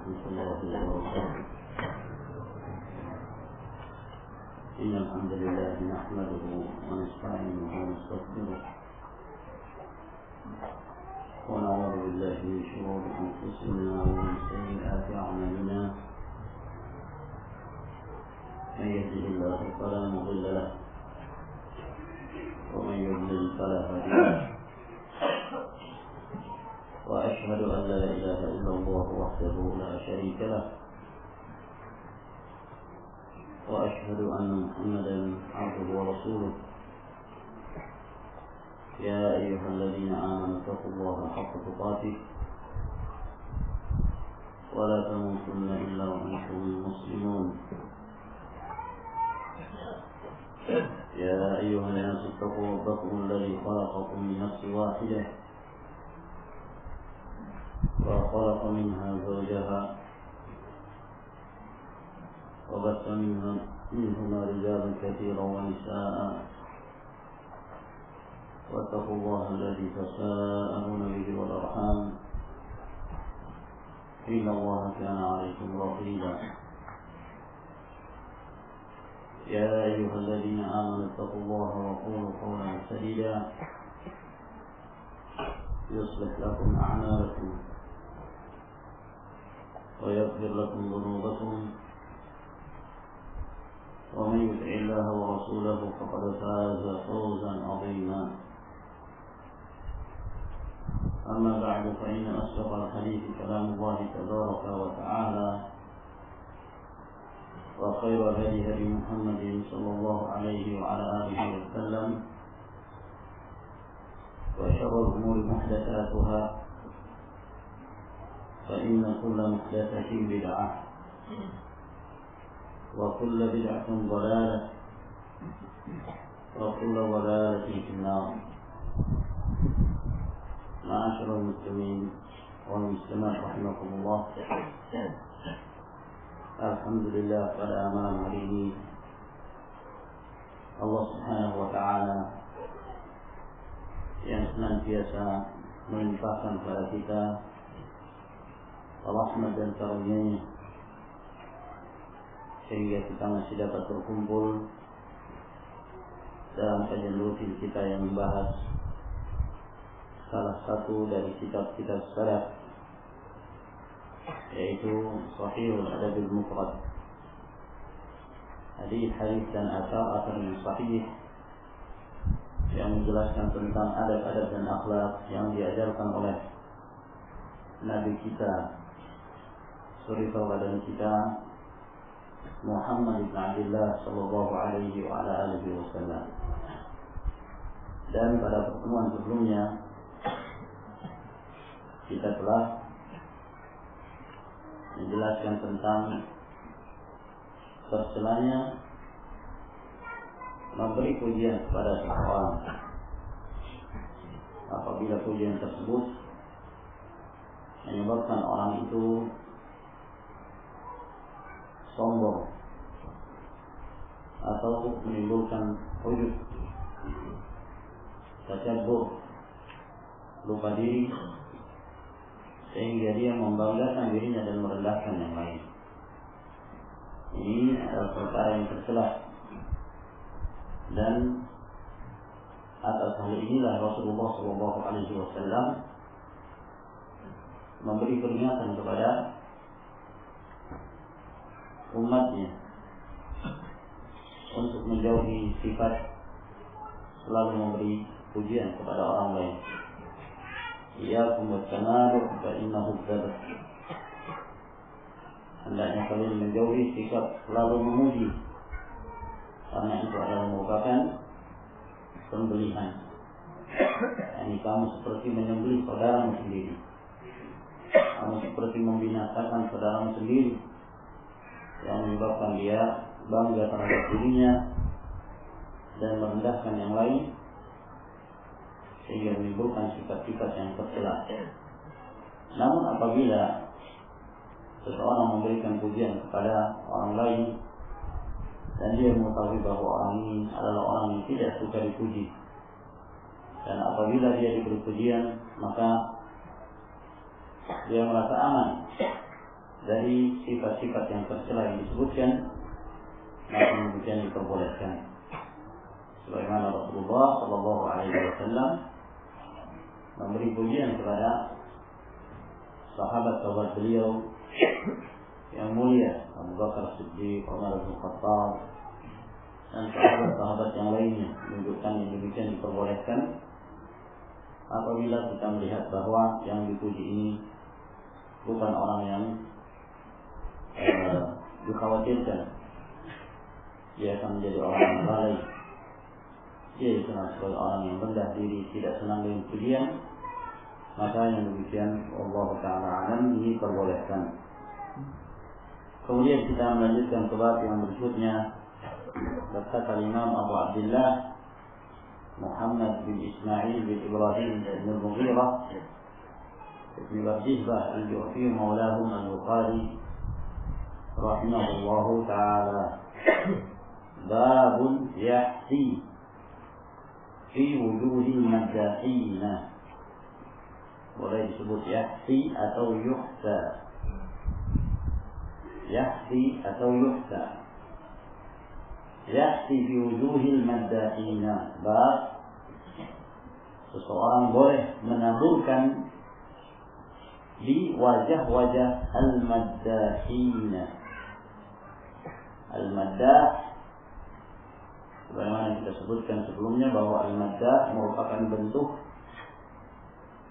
ورحمة الله وبركاته. إن الحمد لله نحمده ونستعينه ونستغفره ونعوذ بالله من شرور أنفسنا ومن سيئات أعمالنا. من يهده الله فلا مضل له ومن يضلل فلا هادي له. وأشهد أن لا إله إلا الله وحده لا شريك له، وأشهد أن محمدا عبده ورسوله. يا أيها الذين آمنوا اتقوا الله حق تقاته ولا تموتن إلا وأنتم مسلمون. يا أيها الناس اتقوا ربكم الذي خلقكم من نفس واحدة وخلق منها زوجها وبث منهما رجالا كثيرا ونساء، واتقوا الله الذي تساءلون به والأرحام إن الله كان عليكم رقيبا. يا أيها الذين آمنوا اتقوا الله وقولوا قولا سديدا يصلح لكم أعمالكم ويغفر لكم ذنوبكم، ومن يطع الله ورسوله فقد فاز فوزا عظيما. أما بعد، فإن أصدق الحديث كلام الله تبارك وتعالى، وخير الهدي هدي محمد صلى الله عليه وعلى آله وسلم، وشر الأمور محدثاتها، فإن كل محدثة بدعة وكل بدعة ضلالة وكل ضلالة في النار. معاشر المسلمين والمسلمات رحمكم الله. Alhamdulillah, pada malam hari ini Allah Subhanahu wa Ta'ala yang senantiasa melimpahkan kepada kita rahmat dan karunia-Nya sehingga kita masih dapat berkumpul dalam kajian rutin kita yang membahas salah satu dari kitab-kitab salaf, yaitu Sahihul Adabil Mufrad, hadis-hadis dan asar-asar yang sahih yang menjelaskan tentang adab-adab dan akhlak yang diajarkan oleh Nabi kita, suri tauladan kita, Muhammad ibn Abdullah sallallahu alaihi wa ala alihi wasallam. Dan pada pertemuan sebelumnya kita telah menjelaskan tentang tercelanya memberi pujian kepada seseorang apabila pujian tersebut menyebabkan orang itu sombong atau menimbulkan ujub, tajabbur, lupa diri, sehingga dia membanggakan dirinya dan merendahkan yang lain. Ini adalah perkara yang tercela, dan atas hal inilah Rasulullah SAW memberi peringatan kepada umatnya untuk menjauhi sifat selalu memberi pujian kepada orang lain. Iyyakum wat-tanaduh fa innahu dzabh. Hendaknya kalian menjauhi sikap selalu memuji, karena itu adalah merupakan pembelian. Ini kamu seperti menyembelih saudaramu sendiri. Kamu seperti membinasakan saudaramu sendiri, yang menyebabkan dia bangga terhadap dirinya dan merendahkan yang lain, sehingga menimbulkan sifat-sifat yang tercela. Namun apabila seseorang memberikan pujian kepada orang lain dan dia mengetahui bahwa orang ini adalah orang yang tidak suka dipuji, dan apabila dia diberi pujian maka dia merasa aman dari sifat-sifat yang tercela yang disebutkan, maka demikian diperbolehkan. Sebagaimana Rasulullah Shallallahu Alaihi Wasallam memberi pujian kepada sahabat-sahabat beliau yang mulia, Abu Bakar Siddiq, Umar bin Khattab, dan sahabat-sahabat yang lainnya, menunjukkan yang demikian diperbolehkan apabila kita melihat bahwa yang dipuji ini bukan orang yang dikhawatirkan dia akan menjadi orang yang lalai, dia dikenal sebagai orang yang rendah diri, tidak senang dengan pujian, maka yang demikian Allah Ta'ala alam diperbolehkan. Kemudian kita melanjutkan ke bab yang berikutnya. Berkata Imam Abu Abdullah Muhammad bin Ismail bin Ibrahim bin Al-Mughirah bin Bardizbah al-Ju'fi maulahum al-Bukhari rahimahullahu ta'ala, babun yahsi fi wujuhil maddahin. Boleh disebut yahsi atau yuhsa, yahsi atau yuhsa. Yahsi fi wujuhil maddahin, bab seseorang boleh menaburkan di wajah-wajah al-maddahin. Al-maddah, sebagaimana kita sebutkan sebelumnya bahwa al-maddah merupakan bentuk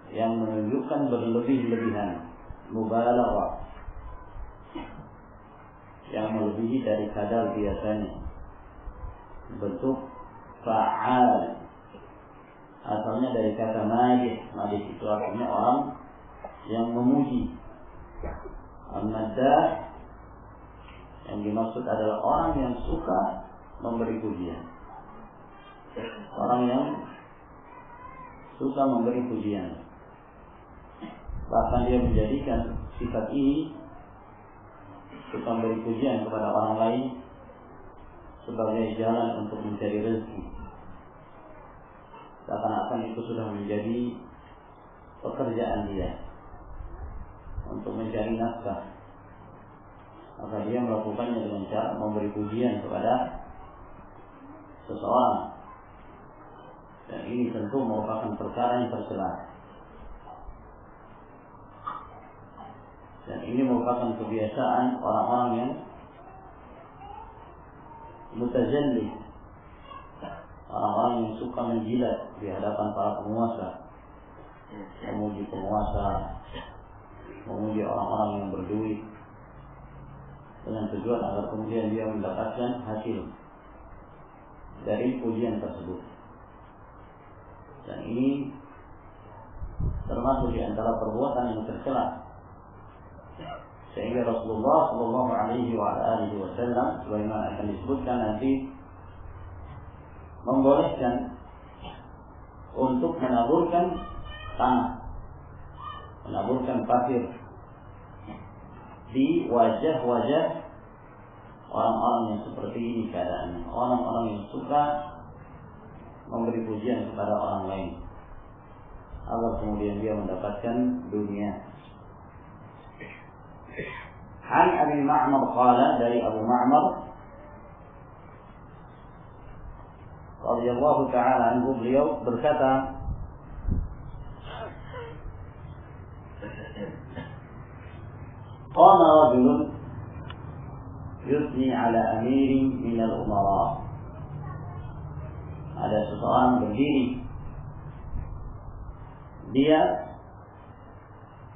yang menunjukkan berlebih-lebihan, mubalaghah, yang melebihi dari kadar biasanya, bentuk fa'al, asalnya dari kata madih. Madih itu artinya orang yang memuji. Al-maddah yang dimaksud adalah orang yang suka memberi pujian, orang yang suka memberi pujian. Bahkan dia menjadikan sifat ini, suka memberi pujian kepada orang lain, sebagai jalan untuk mencari rezeki. Seakan-akan itu sudah menjadi pekerjaan dia untuk mencari nafkah. Maka dia melakukannya dengan cara memberi pujian kepada seseorang, dan ini tentu merupakan perkara yang tercela, dan ini merupakan kebiasaan orang-orang yang mutajalli, orang-orang yang suka menjilat di hadapan para penguasa, memuji penguasa, memuji orang-orang yang berduit, dengan tujuan agar kemudian dia mendapatkan hasil dari pujian tersebut. Dan ini termasuk di antara perbuatan yang tercela, sehingga Rasulullah Shallallahu Alaihi Wasallam, sebagaimana akan disebutkan nanti, membolehkan untuk menaburkan tanah, menaburkan pasir di wajah-wajah orang-orang yang seperti ini keadaannya, orang-orang yang suka memberi pujian kepada orang lain, agar kemudian dia mendapatkan dunia. An Abi Ma'mar qala, dari Abu Ma'mar radhiyallahu ta'ala anhu, beliau berkata, qala rajulun yusni ala amirin minal umara. Ada seseorang berdiri, dia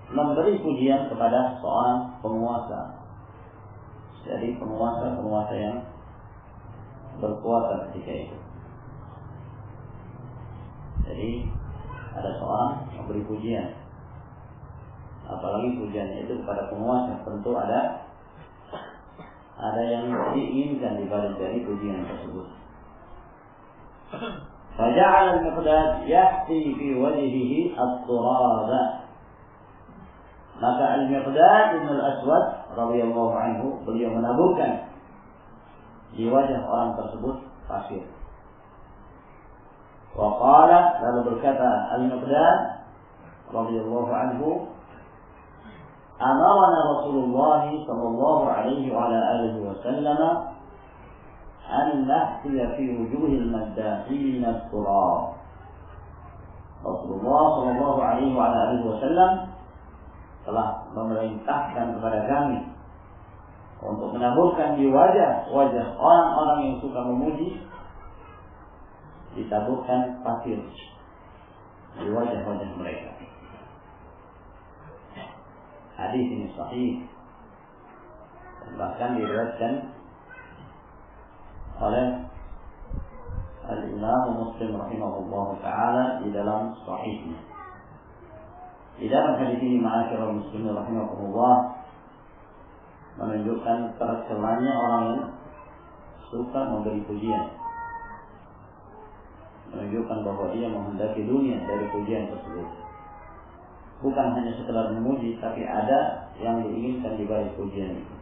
memberi pujian kepada seorang penguasa, dari penguasa-penguasa yang berkuasa ketika itu. Jadi ada seorang memberi pujian, apalagi pujiannya itu kepada penguasa, tentu ada yang diinginkan dibalik dari pujian tersebut. Faja'ala al-Miqdad yahti fi wajhihi at-turab. Maka Al-Miqdad bin Al-Aswad radhiyallahu anhu, beliau menaburkan di wajah orang tersebut pasir. Wa qala, lalu berkata Al-Miqdad radhiyallahu anhu, amarna Rasulullah sallallahu alaihi wa ala alihi wasallam an nahtiya fi wujuhil maddahin as-turab. Rasulullah sallallahu alaihi wa ala alihi wasallam telah memerintahkan kepada kami untuk menaburkan di wajah-wajah orang-orang yang suka memuji, ditaburkan pasir di wajah-wajah mereka. Hadis ini sahih, bahkan diriwayatkan oleh Al-Imam Muslim rahimahullah ta'ala di dalam sahihnya. Di dalam hadis ini ma'asyiral muslimin rahimahullah menunjukkan tercelanya orang yang suka memberi pujian, menunjukkan bahwa dia menghendaki dunia dari pujian tersebut. Bukan hanya sekedar memuji, tapi ada yang diinginkan di balik pujian itu.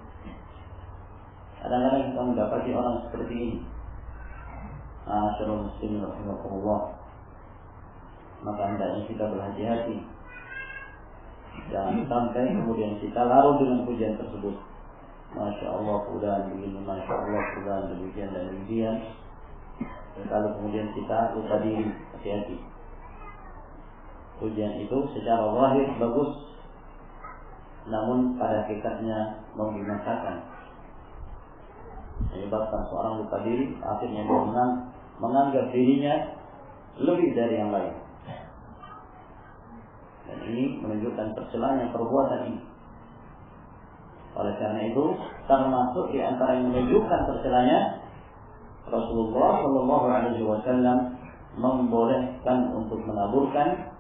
Kadang-kadang kita mendapati orang seperti ini. Ma'asyiral muslimin rahimahullah, maka hendaknya kita berhati-hati. Jangan sampai kemudian kita larut dengan pujian tersebut. Masya Allah fulan begini, Masya Allah fulan demikian dan demikian. Dan kalau kemudian kita lupa diri, hati-hati. Pujian itu secara zahir bagus, namun pada hakikatnya membinasakan, menyebabkan seorang lupa diri, akhirnya dia menganggap dirinya lebih dari yang lain. Dan ini menunjukkan tercelanya perbuatan ini. Oleh karena itu, termasuk di antara yang menunjukkan tercelanya, Rasulullah Shallallahu Alaihi Wasallam membolehkan untuk menaburkan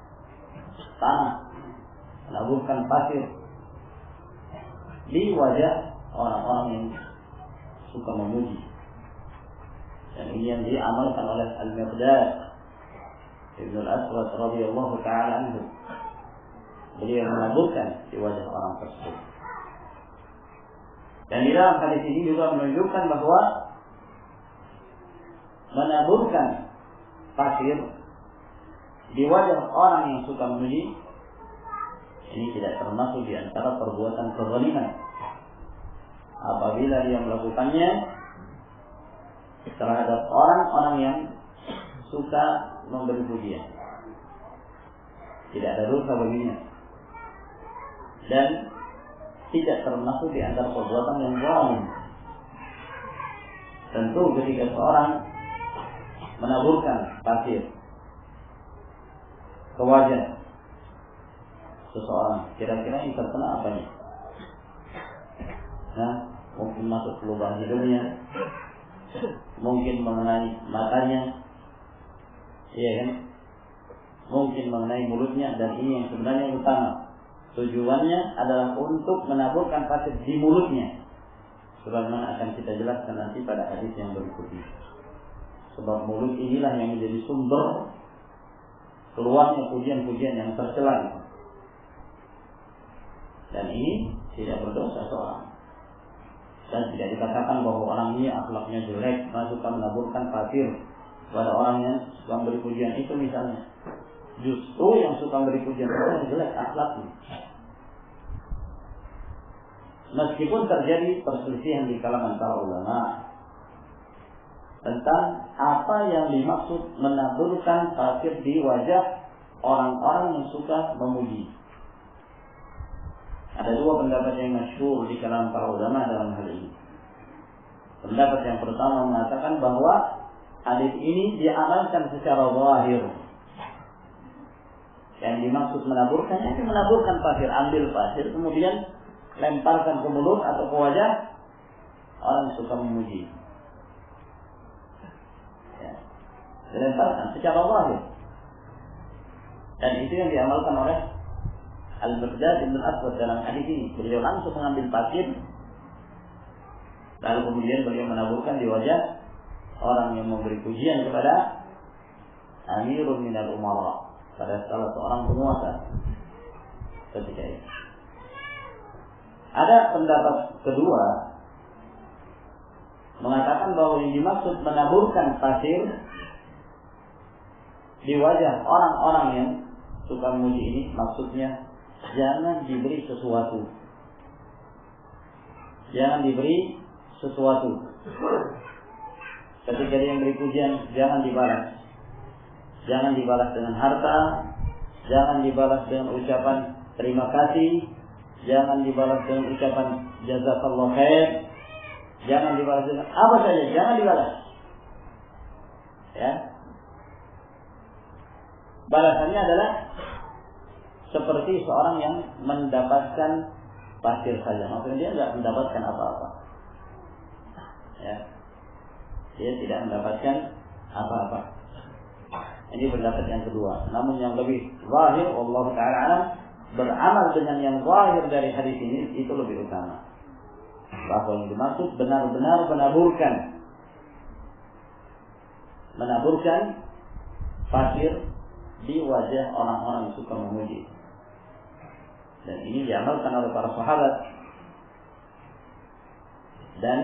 tanah, menaburkan pasir di wajah orang-orang yang suka memuji. Dan ini yang diamalkan oleh Al-Miqdad Ibn Al-Aswad radhiyallahu ta'ala anhu. Beliau menaburkan di wajah orang tersebut. Dan di dalam hadis ini juga menunjukkan bahwa menaburkan pasir di wajah orang yang suka memuji ini tidak termasuk di antara perbuatan kezaliman apabila dia melakukannya terhadap orang-orang yang suka memberi pujian. Tidak ada dosa baginya dan tidak termasuk di antara perbuatan yang zalim. Tentu ketika seorang menaburkan pasir ke wajah seseorang, kira-kira yang terkena apanya? Nah, mungkin masuk ke lubang hidungnya, mungkin mengenai matanya, iya kan? Mungkin mengenai mulutnya, dan ini yang sebenarnya utama. Tujuannya adalah untuk menaburkan pasir di mulutnya, sebagaimana akan kita jelaskan nanti pada hadis yang berikutnya. Sebab mulut inilah yang menjadi sumber keluarnya pujian-pujian yang tercela. Dan ini tidak berdosa seorang. Dan tidak dikatakan bahwa orang ini akhlaknya jelek, suka menaburkan pasir pada orang yang suka memberi pujian itu misalnya. Justru yang suka memberi pujian itu jelek akhlaknya. Meskipun terjadi perselisihan di kalangan para ulama tentang apa yang dimaksud menaburkan pasir di wajah orang-orang yang suka memuji. Ada dua pendapat yang masyhur di kalangan para ulama dalam hal ini. Pendapat yang pertama mengatakan bahwa hadis ini diamalkan secara zahir. Yang dimaksud menaburkan itu menaburkan pasir, ambil pasir kemudian lemparkan ke mulut atau ke wajah orang yang suka memuji. Dilemparkan secara zahir. Dan itu yang diamalkan oleh Al-Miqdad Ibn Al-Aswad dalam hadis ini. Beliau langsung mengambil pasir, lalu kemudian beliau menaburkan di wajah orang yang memberi pujian kepada Amirun minal Umara, pada salah seorang penguasa ketika itu. Ada pendapat kedua mengatakan bahwa yang dimaksud menaburkan pasir di wajah orang-orang yang suka memuji ini, maksudnya jangan diberi sesuatu jangan diberi sesuatu. Ketika dia memberi pujian, jangan dibalas. Jangan dibalas dengan harta, jangan dibalas dengan ucapan terima kasih, jangan dibalas dengan ucapan jazakallahu khair, jangan dibalas dengan apa saja, jangan dibalas. Ya. Balasannya adalah seperti seorang yang mendapatkan pasir saja. Maksudnya dia tidak mendapatkan apa-apa. Ya. Dia tidak mendapatkan apa-apa. Ini pendapat yang kedua. Namun yang lebih zahir, Allah Ta'ala alam, beramal dengan yang zahir dari hadis ini itu lebih utama. Bahwa yang dimaksud benar-benar menaburkan pasir di wajah orang-orang yang suka memuji. Dan ini diamalkan oleh para sahabat. Dan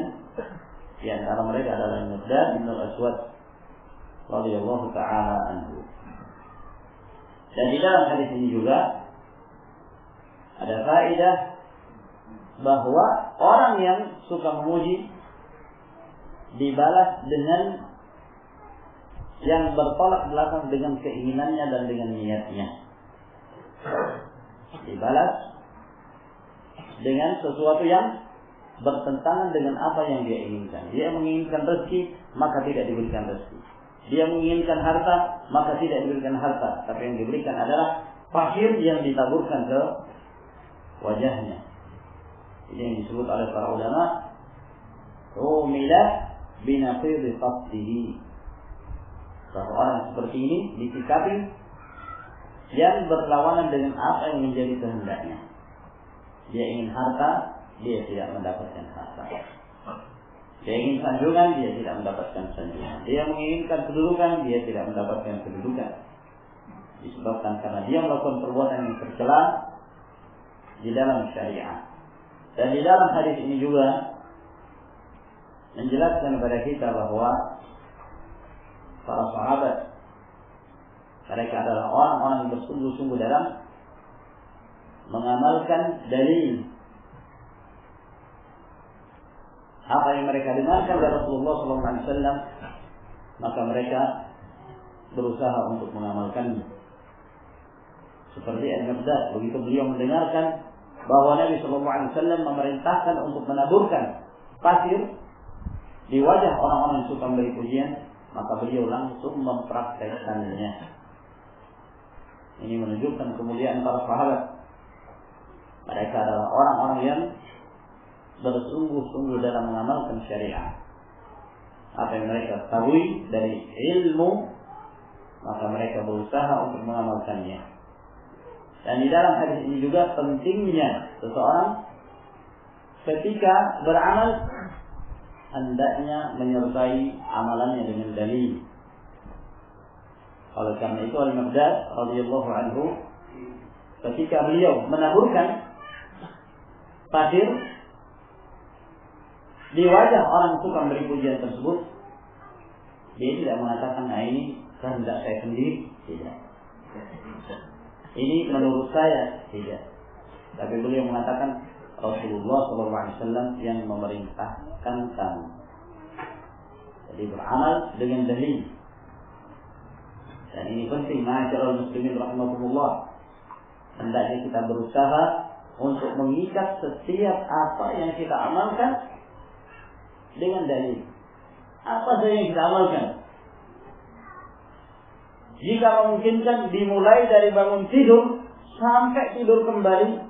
di antara mereka adalah Miqdad bin Al-Aswad radhiyallahu ta'ala anhu. Dan di dalam hadis ini juga ada faedah bahwa orang yang suka memuji dibalas dengan yang bertolak belakang dengan keinginannya dan dengan niatnya. Dibalas dengan sesuatu yang bertentangan dengan apa yang dia inginkan. Dia menginginkan rezeki, maka tidak diberikan rezeki. Dia menginginkan harta, maka tidak diberikan harta. Tapi yang diberikan adalah pasir yang ditaburkan ke wajahnya. Ini yang disebut oleh para ulama umila binaqidhi qasdihi. Bahwa orang seperti ini disikapi yang berlawanan dengan apa yang menjadi kehendaknya. Dia ingin harta, dia tidak mendapatkan harta. Dia ingin sanjungan, dia tidak mendapatkan sanjungan. Dia menginginkan kedudukan, dia tidak mendapatkan kedudukan. Disebabkan karena dia melakukan perbuatan yang tercela di dalam syariat. Dan di dalam hadis ini juga menjelaskan kepada kita bahwa para sahabat mereka adalah orang-orang yang bersungguh-sungguh dalam mengamalkan dalil. Apa yang mereka dengarkan dari Rasulullah SAW, maka mereka berusaha untuk mengamalkannya. Seperti Al-Miqdad, begitu beliau mendengarkan bahwa Nabi SAW memerintahkan untuk menaburkan pasir di wajah orang-orang yang suka memberi pujian, maka beliau langsung mempraktekkannya. Ini menunjukkan kemuliaan para sahabat. Mereka adalah orang-orang yang bersungguh-sungguh dalam mengamalkan syariat. Apa yang mereka ketahui dari ilmu, maka mereka berusaha untuk mengamalkannya. Dan di dalam hadis ini juga pentingnya seseorang ketika beramal hendaknya menyertai amalannya dengan dalil. Oleh karena itu Al-Miqdad radhiyallahu anhu ketika beliau menaburkan pasir di wajah orang suka memberi pujian tersebut, dia tidak mengatakan, nah ini kehendak saya sendiri, tidak. Ini menurut saya, tidak. Tapi beliau mengatakan Rasulullah SAW yang memerintahkan kamu. Jadi beramal dengan dalil. Dan ini penting, ma'asyiral muslimin rahimakumullah. Hendaknya kita berusaha untuk mengikat setiap apa yang kita amalkan dengan dalil. Apa saja yang kita amalkan. Jika memungkinkan dimulai dari bangun tidur sampai tidur kembali,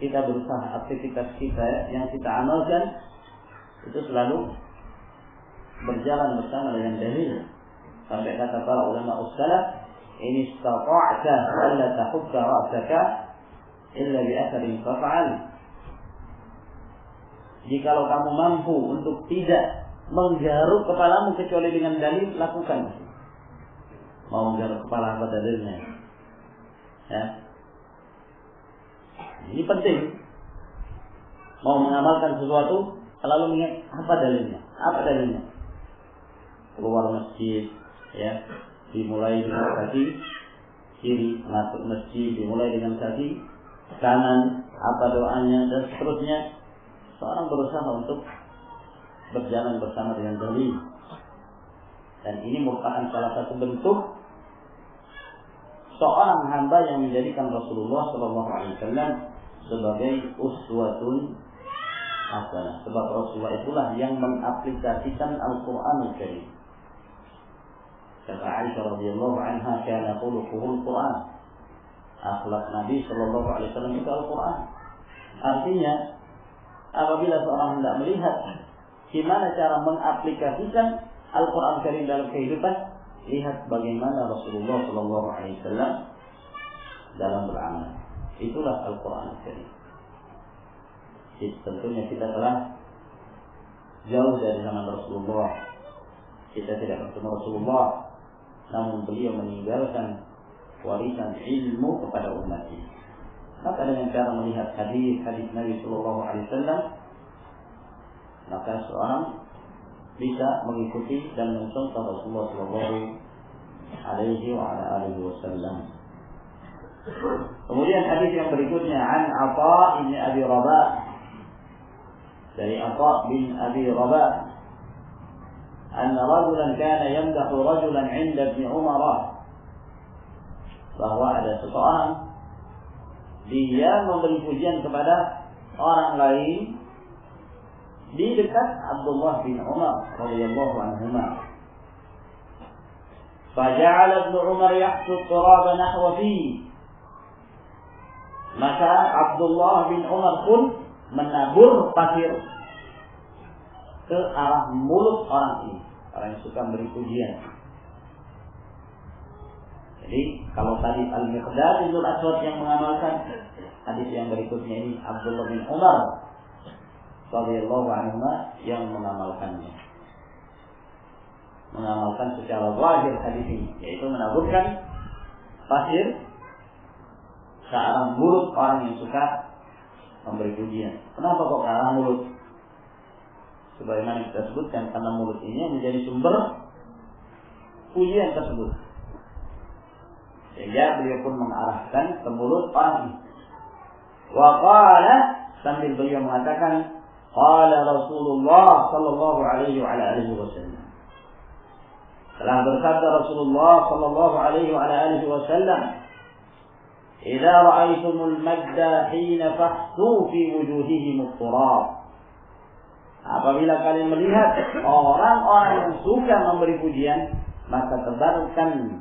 kita berusaha aktivitas kita yang kita amalkan itu selalu berjalan bersama dengan dalil. Sampai kata para ulama ussalaf, in istata'ta alla tahukka ra'saka illa bi atharin fa'al. Jikalau kamu mampu untuk tidak menggaruk kepalamu kecuali dengan dalil, lakukan. Mau menggaruk kepala apa dalilnya? Ya. Ini penting. Mau mengamalkan sesuatu, lalu mengingat apa dalilnya? Apa dalilnya? Keluar masjid, ya, dimulai dengan kaki kiri, masuk masjid dimulai dengan kaki kanan, apa doanya dan seterusnya. seorang berusaha untuk berjalan bersama dengan dalil. Dan ini merupakan salah satu bentuk seorang hamba yang menjadikan Rasulullah SAW sebagai uswatun hasanah. Sebab Rasulullah itulah yang mengaplikasikan Al-Quranul Karim. Kata Aisyah radhiyallahu anha, kana khuluquhul Quran. Akhlak Nabi SAW itu Al-Quran. Artinya, apabila seorang hendak melihat gimana cara mengaplikasikan Al-Quran Karim dalam kehidupan, lihat bagaimana Rasulullah SAW dalam beramal. Itulah Al-Quran Karim. Tentunya kita telah jauh dari zaman Rasulullah. Kita tidak bertemu Rasulullah, namun beliau meninggalkan warisan ilmu kepada umat ini. Maka dengan cara melihat hadis-hadis Nabi SAW, maka seorang bisa mengikuti dan mencontoh Rasulullah SAW. Kemudian hadis yang berikutnya, an Atha bin Abi Rabah, dari Atha bin Abi Rabah, anna rajulan kana yamdahu rajulan 'inda Ibn Umar, bahwa ada seseorang dia memberi pujian kepada orang lain di dekat Abdullah bin Umar radhiyallahu anhuma. Faja'ala Ibn Umar yahsu turaba nahwa fihi, maka Abdullah bin Umar pun menabur pasir ke arah mulut orang ini, orang yang suka memberi pujian. Jadi kalau tadi Al-Miqdad bin Al-Aswad yang mengamalkan, hadis yang berikutnya ini Abdullah bin Umar radhiyallahu anhu yang mengamalkannya. Mengamalkan secara zahir hadis ini, yaitu menaburkan pasir ke arah mulut orang yang suka memberi pujian. Kenapa kok ke arah mulut? Sebagaimana kita sebutkan, karena mulut ini menjadi sumber pujian tersebut. Sehingga beliau pun mengarahkan ke mulut orang ini. Wa qala, sambil beliau mengatakan, qala Rasulullah sallallahu alaihi wa alihi wasallam. Telah bersabda Rasulullah sallallahu alaihi wa alihi wasallam, "Idza ra'aitumul maddahina fahsu fi wujuhihim at-turab." Apabila kalian melihat orang-orang yang suka memberi pujian, maka tebarkan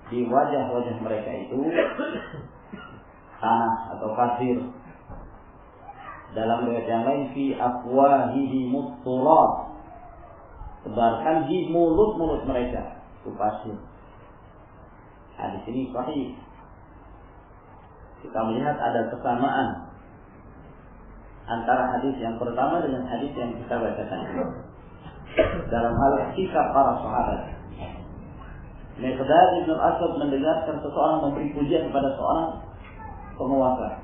di wajah-wajah mereka itu tanah atau pasir. Dalam riwayat yang lain, fi afwahihim at-turab, tebarkan di mulut-mulut mereka itu pasir. Hadis ini sahih. Kita melihat ada kesamaan antara hadis yang pertama dengan hadis yang kita bacakan dalam hal sikap para sahabat. Miqdad bin Al-Aswad mendengarkan seseorang memberi pujian kepada seorang penguasa,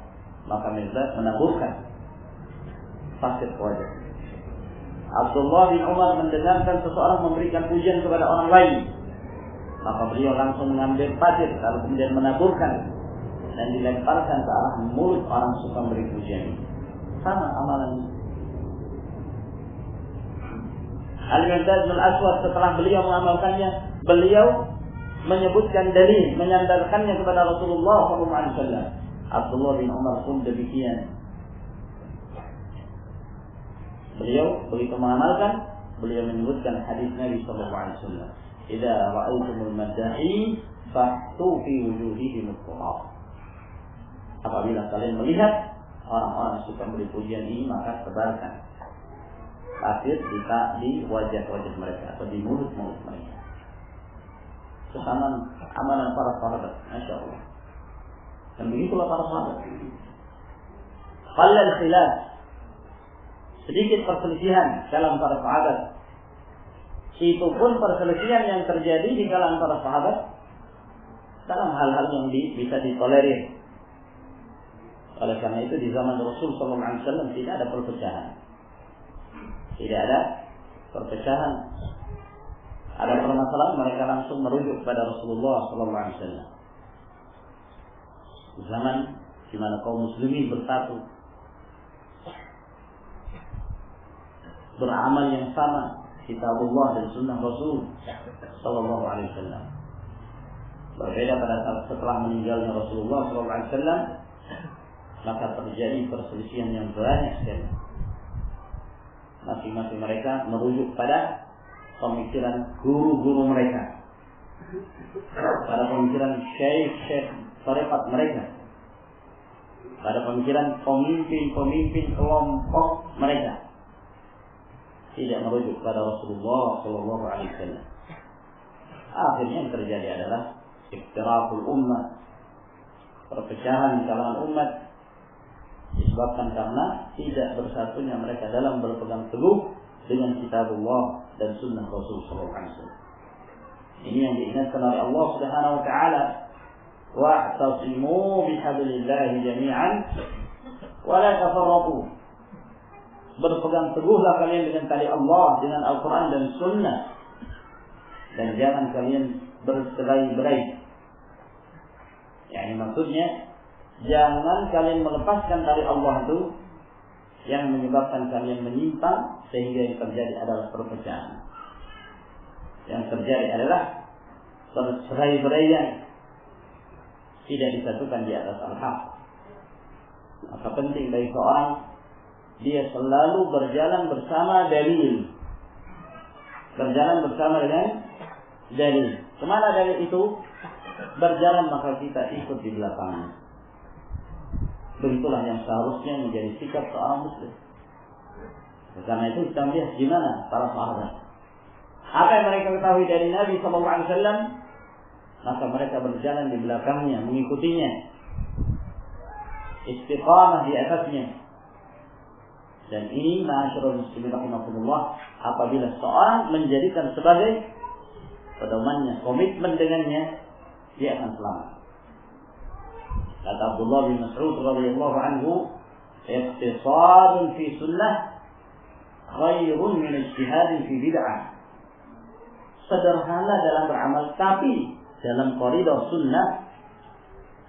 maka Miqdad menaburkan pasir ke wajah. Abdullah bin Umar mendengarkan seseorang memberikan pujian kepada orang lain, maka beliau langsung mengambil pasir lalu kemudian menaburkan dan dilemparkan ke arah mulut orang suka memberi pujian. Sama amalannya. Al-Miqdad bin Al-Aswad setelah beliau mengamalkannya, beliau menyebutkan dalil, menyandarkannya kepada Rasulullah SAW. Abdullah bin Umar pun demikian. Beliau begitu mengamalkan, beliau menyebutkan hadis Nabi SAW. Idza ra'aitumul maddahi fahtu fi wujuhihim at-turab. Apabila kalian melihat orang-orang yang suka memberi pujian ini, maka tebarkan pasir di wajah-wajah mereka atau di mulut-mulut mereka. Kesamaan amalan para sahabat, Masya Allah. Dan begitulah para sahabat. Qallal khilaf, sedikit perselisihan dalam para sahabat. Itu pun perselisihan yang terjadi di kalangan para sahabat dalam hal-hal yang bisa ditolerir. Oleh karena itu di zaman Rasul SAW tidak ada perpecahan. Tidak ada perpecahan. Ada permasalahan, mereka langsung merujuk kepada Rasulullah SAW. Zaman di mana kaum muslimin bersatu. beramal yang sama, kitabullah dan sunnah Rasul sallallahu alaihi wasallam. Berbeda pada saat setelah meninggalnya Rasulullah sallallahu alaihi wasallam, maka terjadi perselisihan yang banyak sekali. Masing-masing mereka merujuk pada pemikiran guru-guru mereka, pada pemikiran syekh-syekh tarekat mereka, pada pemikiran pemimpin-pemimpin kelompok mereka, tidak merujuk pada Rasulullah sallallahu alaihi wasallam. Akhirnya yang terjadi adalah iftiraqul ummah, perpecahan di kalangan umat, disebabkan karena tidak bersatunya mereka dalam berpegang teguh dengan kitabullah dan sunnah Rasul sallallahu alaihi wasallam. Ini yang diingatkan oleh Allah Subhanahu wa taala, wa'tasimu bihablillahi jami'an wa la tafarraqu. Berpegang teguhlah kalian dengan tali Allah, dengan Al-Quran dan Sunnah, dan jangan kalian bercerai-berai. Yani maksudnya, jangan kalian melepaskan tali Allah itu yang menyebabkan kalian menyimpang sehingga yang terjadi adalah perpecahan. Yang terjadi adalah bercerai-beraian, tidak disatukan di atas al-haq. Maka penting bagi seorang dia selalu berjalan bersama dalil, berjalan bersama dengan dalil. Kemana dalil itu berjalan, maka kita ikut di belakangnya. Begitulah yang seharusnya menjadi sikap seorang muslim. Karena itu kita melihat gimana para sahabat, apa yang mereka ketahui dari Nabi SAW, maka mereka berjalan di belakangnya, mengikutinya, istiqamah di atasnya. Dan ini ma'asyiral muslimin rahimakumullah, apabila seorang menjadikan sebagai pedomannya, komitmen dengannya, dia akan selamat. Kata Abdullah bin Mas'ud radhiyallahu anhu, iqtisadun fi sunnah khairun min ijtihadin fi bid'ah. Sederhana dalam beramal, tapi dalam koridor sunnah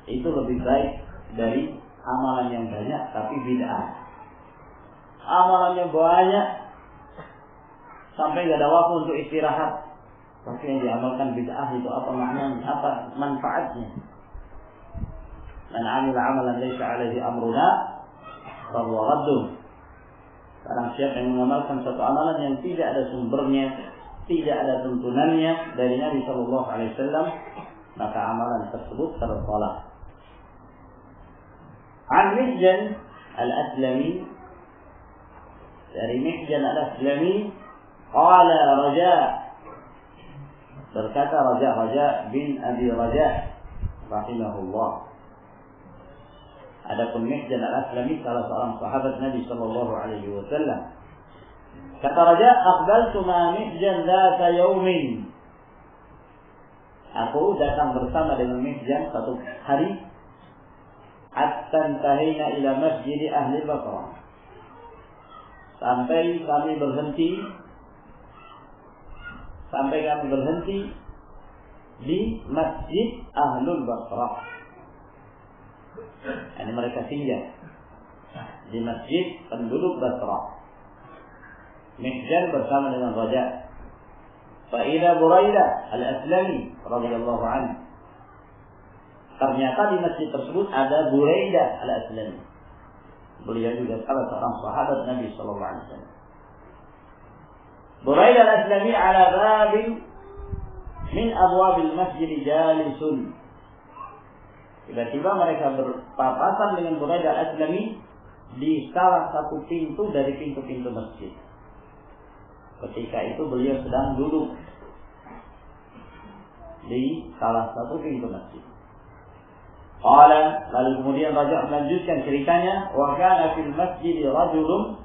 itu lebih baik dari amalan yang banyak tapi bid'ah. Amalannya banyak sampai gak ada waktu untuk istirahat, tapi yang diamalkan bid'ah itu apa maknanya, apa manfaatnya? Man 'amila 'amalan laysa 'alaihi amruna fa huwa raddun. Barang siapa yang mengamalkan satu amalan yang tidak ada sumbernya, tidak ada tuntunannya dari Nabi sallallahu alaihi wasallam, maka amalan tersebut tertolak. An Mihjan al-Aslami, dari Mihjan al-Aslami, qala Raja, berkata Raja bin Abi Raja rahimahullah. Adapun Mihjan al-Aslami salah seorang sahabat Nabi sallallahu alaihi wasallam. Kata Raja, aqbaltu ma Mihjan dzata yaumin. Aku datang bersama dengan Mihjan satu hari, hatta intahina ila masjid ahli Basrah. Sampai kami berhenti di masjid Ahlul Basrah. Ini mereka singgah di masjid penduduk Basrah. Mihjan bersama dengan Raja. Fa'idha Buraidah al-Aslami radhiyallahu anhu. Ternyata di masjid tersebut ada Buraidah al-Aslami. Beliau juga salah seorang sahabat Nabi sallallahu alaihi wasallam. Buraidah al-Aslami ala babin min abwabil masjid jalisun. Tiba-tiba mereka berpapasan dengan Buraidah al-Aslami di salah satu pintu dari pintu-pintu masjid. Ketika itu beliau sedang duduk di salah satu pintu masjid. Qala, lalu kemudian Raja melanjutkan ceritanya, wa kana fil masjid rajulun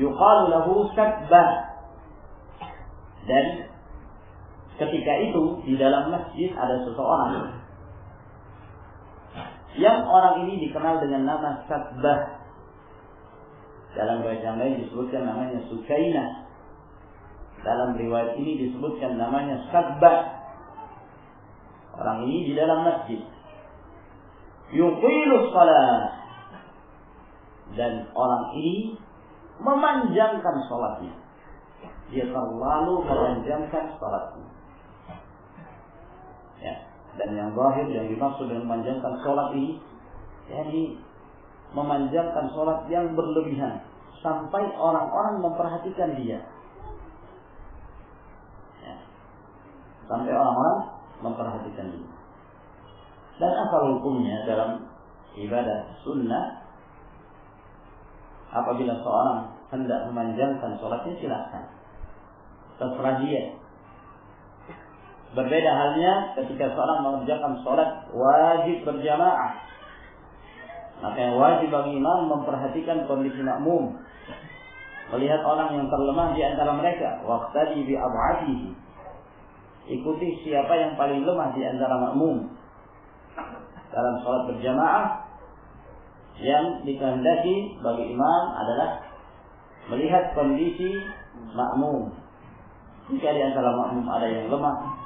yuqalu lahu Sabbah. Dan ketika itu di dalam masjid ada seseorang yang orang ini dikenal dengan nama Sabbah. Dalam riwayat yang lain disebutkan namanya Sukainah. Dalam riwayat ini disebutkan namanya Sabbah. Orang ini di dalam masjid. Yuqilus salat. Dan orang ini memanjangkan sholatnya. Dia terlalu memanjangkan sholatnya. Ya. Dan yang zahir yang dimaksud dengan memanjangkan sholat ini, yakni memanjangkan sholat yang berlebihan sampai orang-orang memperhatikan dia. Ya. Sampai orang-orang memperhatikan dia. Dan asal hukumnya dalam ibadah sunnah, apabila seorang hendak memanjangkan sholatnya, silakan, terserah dia. Berbeda halnya ketika seorang mengerjakan sholat wajib berjamaah, maka yang wajib bagi imam memperhatikan kondisi makmum, melihat orang yang terlemah di antara mereka, waqtadi bi ad'afihi, ikuti siapa yang paling lemah di antara makmum. Dalam sholat berjamaah, yang dikehendaki bagi imam adalah melihat kondisi makmum. Jika di antara makmum ada yang lemah,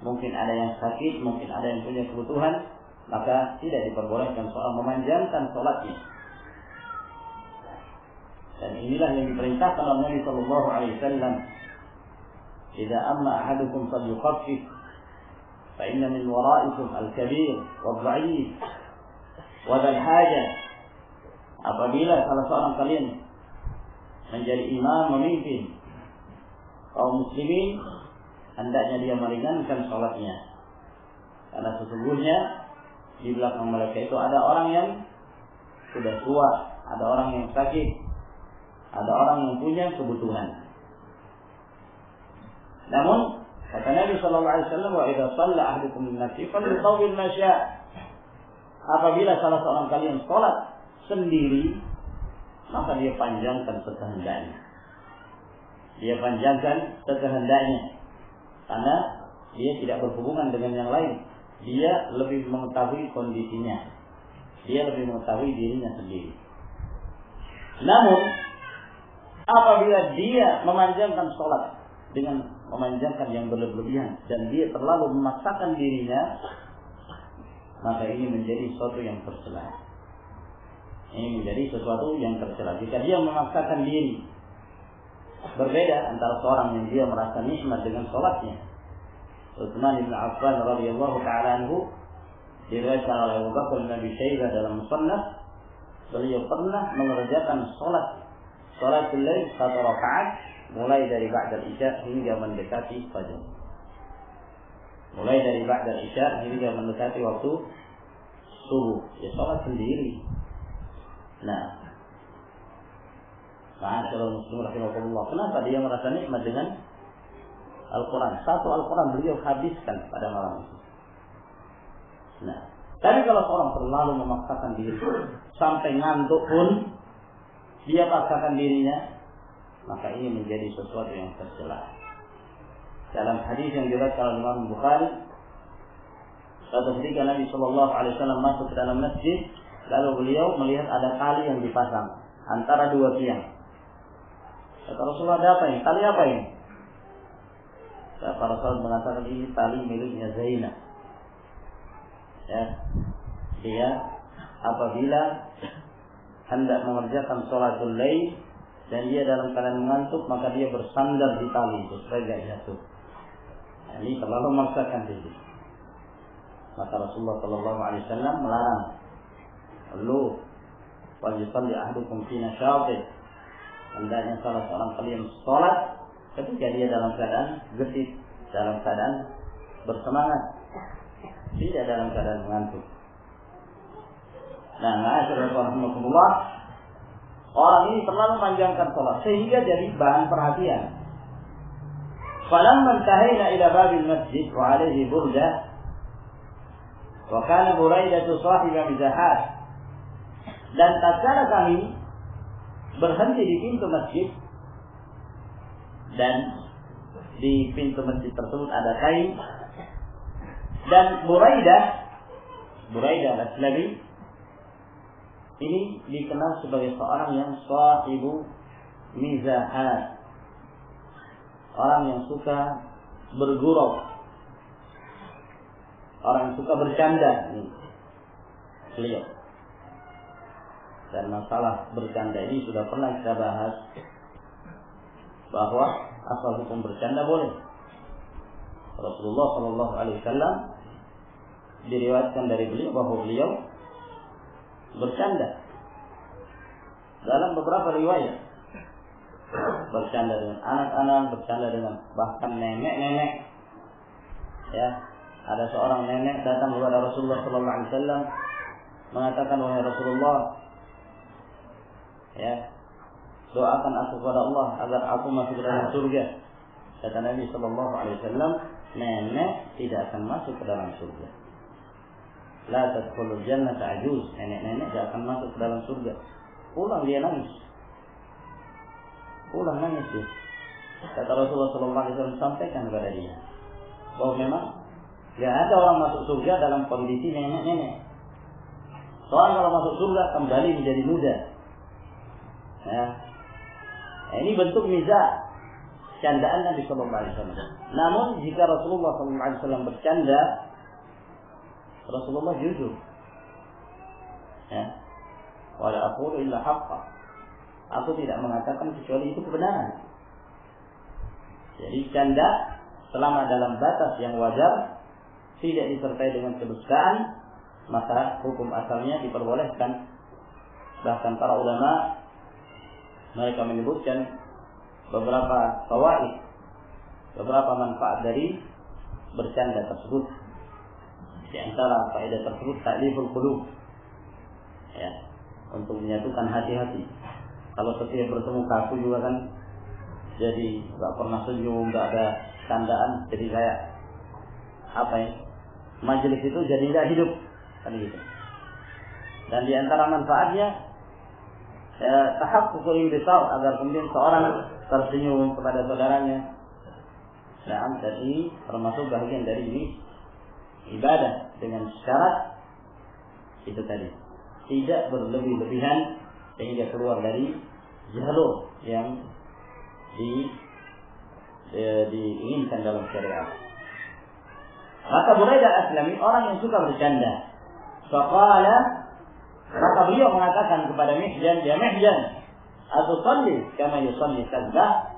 mungkin ada yang sakit, mungkin ada yang punya kebutuhan, maka tidak diperbolehkan seorang memanjangkan sholatnya. Dan inilah yang diperintahkan oleh Nabi Sallallahu Alaihi Wasallam. Jika amma ahadukum falyukhaffif, fa inna min wara'ikum al-kabir wal-dha'if wa dzal hajah. Apabila salah seorang kalian menjadi imam, memimpin kaum muslimin, hendaknya dia meringankan sholatnya, karena sesungguhnya di belakang mereka itu ada orang yang sudah tua, ada orang yang sakit, ada orang yang punya kebutuhan. Namun kata Nabi Sallallahu Alaihi Wasallam, wa idza shalla ahadukum li-nafsihi falyutawwil ma syaa. Apabila salah seorang kalian sholat sendiri, maka dia panjangkan sekehendaknya. Dia panjangkan sekehendaknya, karena dia tidak berhubungan dengan yang lain. Dia lebih mengetahui kondisinya, dia lebih mengetahui dirinya sendiri. Namun apabila dia memanjangkan sholat dengan memanjangkan yang berlebihan, dan dia terlalu memaksakan dirinya, maka ini menjadi sesuatu yang tercela. Ini menjadi sesuatu yang tercela. Jika dia memaksakan diri, berbeda antara seorang yang dia merasa nikmat dengan sholatnya. Utsman bin Affan radhiyallahu ta'ala anhu, diriwayatkan oleh Abu Bakar bin Abi Syaibah dalam Musannaf, beliau pernah mengerjakan sholatul lail 1 rakaat mulai dari ba'dal isya hingga mendekati fajar. Mulai dari ba'dal isya hingga mendekati waktu subuh. Ya, sholat sendiri. Nah, ma'asyiral muslimin rahimakumullah, kenapa dia merasa nikmat dengan Al-Quran? Satu Al-Quran beliau habiskan pada malam itu. Nah, tapi kalau seorang terlalu memaksakan diri sampai ngantuk pun dia paksakan dirinya, maka ini menjadi sesuatu yang tercela. Dalam hadis yang diriwayatkan oleh Imam Bukhari, suatu ketika Nabi Sallallahu Alaihi Wasallam masuk ke dalam masjid, lalu beliau melihat ada tali yang dipasang antara dua tiang. Kata Rasulullah, ada apa ini? Tali apa ini? Para sahabat mengatakan, ini tali miliknya Zainab. Ya, dia apabila hendak mengerjakan sholatul lail dan dia dalam keadaan mengantuk, maka dia bersandar di tali itu supaya tidak jatuh. Ini terlalu memaksakan diri. Maka Rasulullah Sallallahu Alaihi Wasallam melarang. Lu wajibkan ahdukum fi nasyatin. Hendaknya salah seorang kalian sholat ketika dia dalam keadaan gesit, dalam keadaan bersemangat, tidak dalam keadaan mengantuk. Nah, ma'asyiral orang ini terlalu memanjangkan sholat sehingga jadi bahan perhatian. Falamma intahayna ila babil masjid wa alaihi burdah wa kana Buraidah sahiba mizahat. Dan tatkala kami berhenti di pintu masjid, dan di pintu masjid tersebut ada kain, dan Buraidah al-Aslami ini dikenal sebagai seorang yang sahibu mizahat, orang yang suka bergurau, orang yang suka bercanda. Beliau Dan masalah bercanda ini sudah pernah kita bahas, bahwa asal hukum bercanda boleh. Rasulullah Shallallahu Alaihi Wasallam diriwayatkan dari beliau bahwa beliau bercanda dalam beberapa riwayat, bercanda dengan anak-anak, bercanda dengan bahkan nenek-nenek. Ya, ada seorang nenek datang kepada Rasulullah Shallallahu Alaihi Wasallam mengatakan, wahai Rasulullah, ya, doakan aku kepada Allah agar aku masuk ke dalam surga. Kata Nabi Shallallahu Alaihi Wasallam, nenek tidak akan masuk ke dalam surga. La tadkhulul jannata ajuz, nenek-nenek tidak akan masuk ke dalam surga. Pulang dia nangis. Pulang nangis dia. Kata Rasulullah Shallallahu Alaihi Wasallam, sampaikan kepada dia bahwa memang tidak ada orang masuk surga dalam kondisi nenek-nenek. Soalnya kalau masuk surga kembali menjadi muda. Ya. Nah, ini bentuk mizah, candaan Nabi Shallallahu Alaihi Wasallam. Namun jika Rasulullah Shallallahu Alaihi Wasallam bercanda, Rasulullah jujur. Ya. Wala aqulu illa haqqa. Aku tidak mengatakan kecuali itu kebenaran. Jadi canda selama dalam batas yang wajar, tidak disertai dengan kedustaan, maka hukum asalnya diperbolehkan. Bahkan para ulama mereka menyebutkan beberapa fawaid, beberapa manfaat dari bercanda tersebut. Di antara faedah tersebut ta'liful qulub. Ya, untuk menyatukan hati-hati. Kalau setiap bertemu kaku juga kan jadi enggak pernah senyum, enggak ada candaan, jadi kayak apa ya? Majelis itu jadi enggak hidup kan gitu. Dan di antara manfaatnya tahaqqul inbisar, agar kemudian seorang tersenyum kepada saudaranya. Nah, dan ini termasuk bagian dari ini ibadah dengan syarat itu tadi, tidak berlebih-lebihan sehingga keluar dari jalur yang diinginkan dalam syariat. Maka Buraidah Aslami orang yang suka bercanda. Faqala, maka beliau mengatakan kepada Mihjan, ya Mihjan, atusalli kama yusalli Sa'bah?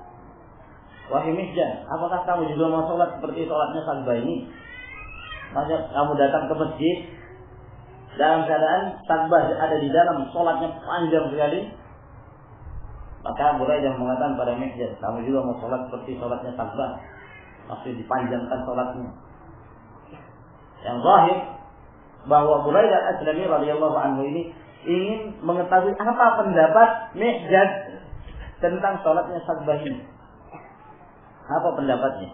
Wahai Mihjan, apakah kamu juga mau sholat seperti sholatnya Sa'bah ini? Maka kamu datang ke masjid dalam keadaan Sa'bah ada di dalam, sholatnya panjang sekali. Maka Buraidah mengatakan pada Mihjan, kamu juga mau sholat seperti sholatnya Sa'bah, maksud dipanjangkan sholatnya. Yang zahir bahwa Buraidah Aslami radhiyallahu anhu ini ingin mengetahui apa pendapat Mihjan tentang sholatnya Sa'bah ini. Apa pendapatnya?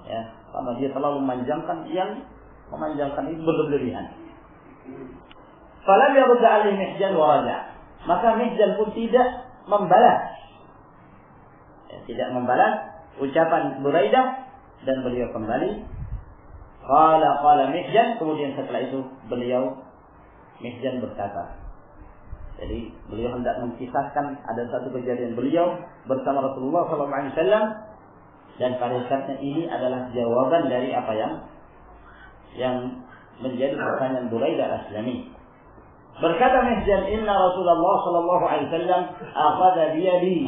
Ya, karena dia terlalu memanjangkan, yang memanjangkan itu berlebihan. Falam yarudda alaihi Mihjan wa raja'. Maka Mihjan pun tidak membalas. Ya, tidak membalas ucapan Buraidah, dan beliau kembali. Qala Mihjan, kemudian setelah itu Mihjan berkata. Jadi beliau hendak mengisahkan ada satu kejadian beliau bersama Rasulullah SAW, dan pada saatnya ini adalah jawaban dari apa yang menjadi pertanyaan Buraidah Aslami. Berkata Mihjan, inna Rasulullah sallallahu alaihi wasallam akhadha biyadi.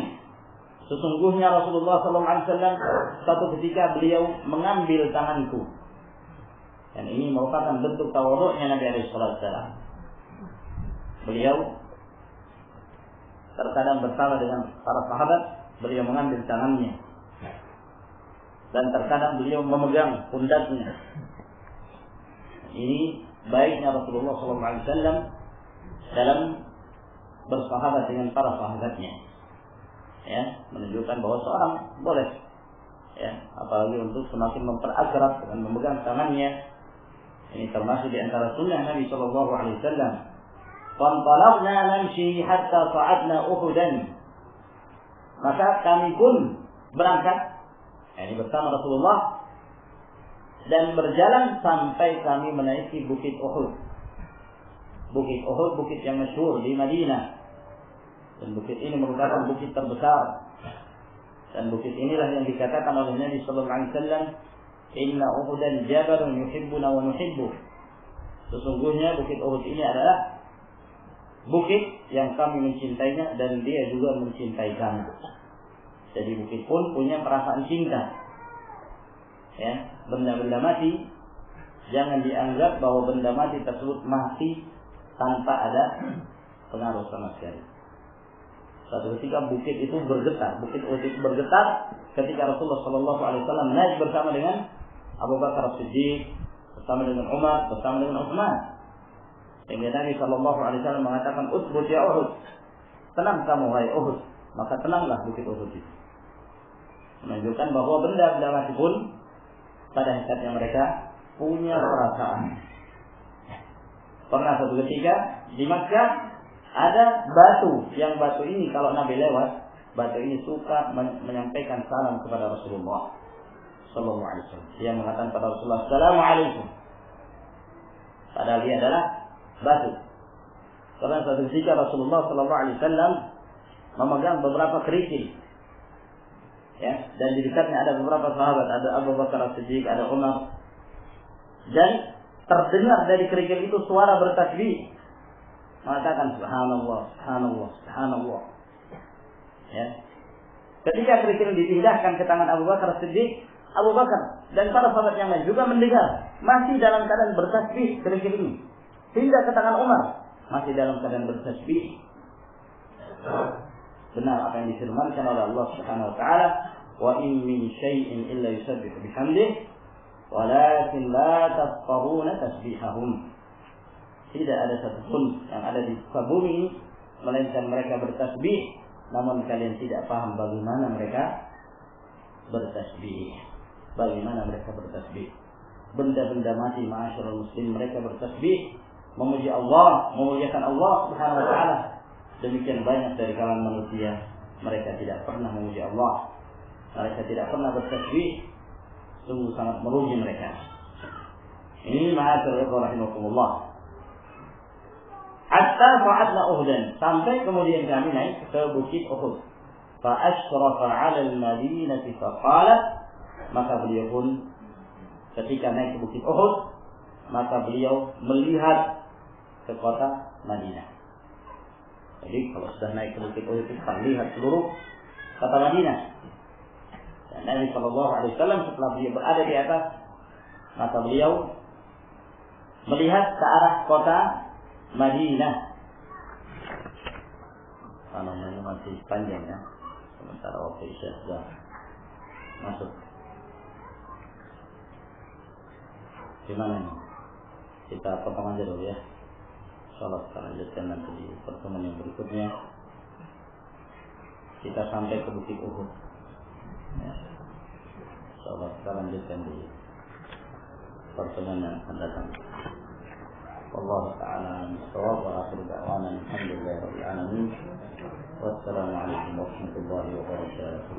Sesungguhnya Rasulullah sallallahu alaihi wasallam satu ketika beliau mengambil tanganku. Dan ini merupakan bentuk tawadhu'nya Nabi alaihi wasallam. Beliau terkadang bersama dengan para sahabat, beliau mengambil tangannya. Dan terkadang beliau memegang pundaknya. Ini baiknya Rasulullah sallallahu alaihi wasallam dalam bersahabat dengan para sahabatnya, ya, menunjukkan bahwa seorang boleh, ya, apalagi untuk semakin memperakrab dengan memegang tangannya. Ini termasuk di antara sunnah Nabi Shallallahu Alaihi Wasallam. Fantalaqna namshi hatta sa'adna Uhudan. Maka kami pun berangkat, ini bersama Rasulullah, dan berjalan sampai kami menaiki Bukit Uhud. Bukit Uhud, bukit yang masyhur di Madinah. Dan bukit ini merupakan bukit terbesar. Dan bukit inilah yang dikatakan oleh Nabi sallallahu alaihi wasallam, "Inna Uhudan jabalun yuhibbuna wa nuhibbu." Sesungguhnya bukit Uhud ini adalah bukit yang kami mencintainya dan dia juga mencintai kami. Jadi bukit pun punya perasaan cinta. Ya, benda-benda mati jangan dianggap bahwa benda mati tersebut mati tanpa ada pengaruh sama sekali. Suatu ketika bukit itu bergetar, bukit Uhud itu bergetar ketika Rasulullah SAW naik bersama dengan Abu Bakar As-Siddiq, bersama dengan Umar, bersama dengan Utsman. Sehingga Nabi SAW mengatakan, "Utsbut ya Uhud, tenang kamu hai Uhud." Maka tenanglah bukit Uhud itu. Menunjukkan bahwa benda-benda mati pun pada hakikatnya mereka punya perasaan. Pernah suatu ketika di Makkah ada batu, yang batu ini kalau Nabi lewat, batu ini suka menyampaikan salam kepada Rasulullah sallallahu alaihi wasallam. Dia mengatakan kepada Rasulullah, "Assalamualaikum." Padahal dia adalah batu. Karena suatu ketika Rasulullah sallallahu alaihi wasallam memegang beberapa kerikil. Ya, dan di dekatnya ada beberapa sahabat, ada Abu Bakar As-Siddiq, ada Umar. Dan terdengar dari kerikil itu suara bertasbih. Mengatakan subhanallah, subhanallah, subhanallah. Ya. Ketika kerikil dipindahkan ke tangan Abu Bakar As-Siddiq, Abu Bakar dan para sahabat yang lain juga mendengar, masih dalam keadaan bertasbih kerikil ini. Pindah ke tangan Umar, masih dalam keadaan bertasbih. Benar apa yang difirmankan oleh Allah Subhanahu wa taala, "Wa in min syai'in illa yusabbihu bihamdihi, walakin la tafqahuna tasbihahum." Tidak ada satupun yang ada di bumi ini melainkan mereka bertasbih, namun kalian tidak paham bagaimana mereka bertasbih. Bagaimana mereka bertasbih? Benda-benda mati, ma'asyiral muslim, mereka bertasbih, memuji Allah, memuliakan Allah Subhanahu wa taala. Demikian banyak dari kalangan manusia, mereka tidak pernah memuji Allah. Mereka tidak pernah bertasbih. Sungguh sangat merugi mereka. Ini ma'asyiral rahimakumullah. Hatta fa'adna Uhudan, sampai kemudian kami naik ke bukit Uhud. Fa asyrafa 'ala al-madinati fa qala, maka beliau pun ketika naik ke bukit Uhud, maka beliau melihat ke kota Madinah. Jadi kalau sudah naik ke bukit Uhud itu lihat seluruh kota Madinah. Dan Nabi SAW setelah beliau berada di atas, maka beliau melihat ke arah kota Madinah. Namanya masih panjang ya. Sementara waktu Isya sudah masuk. Gimana ini? Kita potong aja dulu ya. Insyaallah kita lanjutkan nanti di pertemuan yang berikutnya. Kita sampai ke bukit Uhud. Ya. Insyaallah kita lanjutkan di pertemuan yang akan datang. والله تعالى الصواب وآخر دعوانا الحمد لله رب العالمين والسلام عليكم ورحمة الله وبركاته.